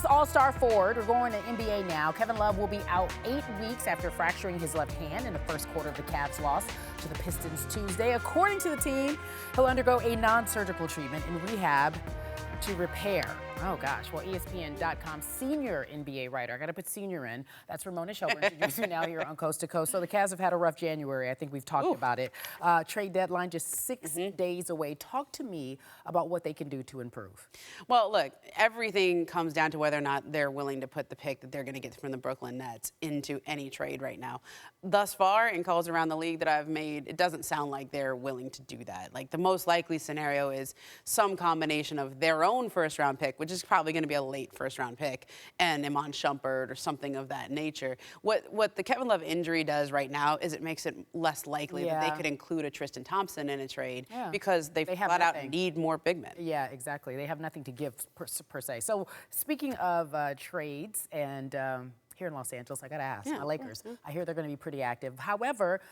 Lakers all-star forward, we're going to NBA now. Kevin Love will be out 8 weeks after fracturing his left hand in the first quarter of the Cavs' loss to the Pistons Tuesday. According to the team, he'll undergo a non-surgical treatment in rehab to repair. Oh gosh, well, ESPN.com senior NBA writer, I gotta put senior in, that's Ramona Shelburne, who joins me now here on Coast to Coast. So the Cavs have had a rough January. I think we've talked about it. Trade deadline just 6 days away. Talk to me about what they can do to improve. Well, look, everything comes down to whether or not they're willing to put the pick that they're gonna get from the Brooklyn Nets into any trade right now. Thus far, in calls around the league that I've made, it doesn't sound like they're willing to do that. Like, the most likely scenario is some combination of their own first-round pick, which is probably going to be a late first-round pick, and Ramona Shelburne or something of that nature. What the Kevin Love injury does right now is it makes it less likely that they could include a Tristan Thompson in a trade because they flat out need more big men. Yeah, exactly. They have nothing to give per se. So speaking of trades and here in Los Angeles, I got to ask, my Lakers, I hear they're going to be pretty active. However,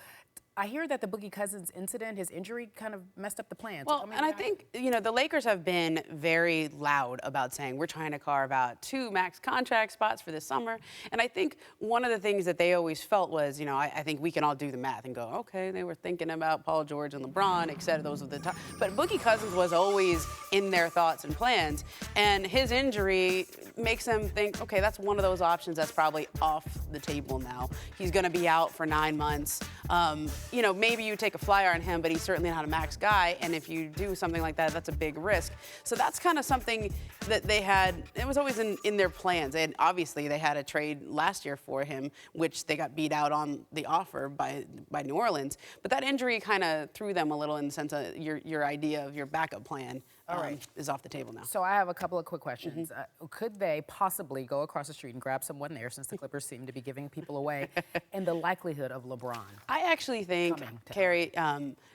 I hear that the Boogie Cousins incident, his injury, kind of messed up the plans. Well, and I think, you know, the Lakers have been very loud about saying we're trying to carve out 2 max contract spots for this summer. And I think one of the things that they always felt was, you know, I think we can all do the math and go, okay, they were thinking about Paul George and LeBron, et cetera, those were the top. But Boogie Cousins was always in their thoughts and plans. And his injury makes them think, okay, that's one of those options that's probably off the table now. He's going to be out for 9 months. You know, maybe you take a flyer on him, but he's certainly not a max guy. And if you do something like that, that's a big risk. So that's kind of something that they had. It was always in their plans. And obviously, they had a trade last year for him, which they got beat out on the offer by New Orleans. But that injury kind of threw them a little in the sense of your idea of your backup plan is off the table now. So I have a couple of quick questions. Could they possibly go across the street and grab someone there, since the Clippers seem to be giving people away, and the likelihood of LeBron? I actually think, Carrie,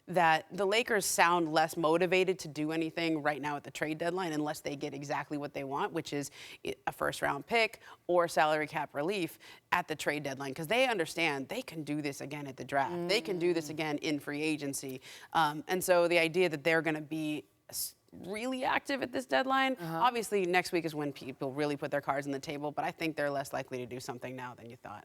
that the Lakers sound less motivated to do anything right now at the trade deadline unless they get exactly what they want, which is a first-round pick or salary cap relief at the trade deadline, because they understand they can do this again at the draft. They can do this again in free agency. And so the idea that they're going to be really active at this deadline. Obviously, next week is when people really put their cards on the table, but I think they're less likely to do something now than you thought.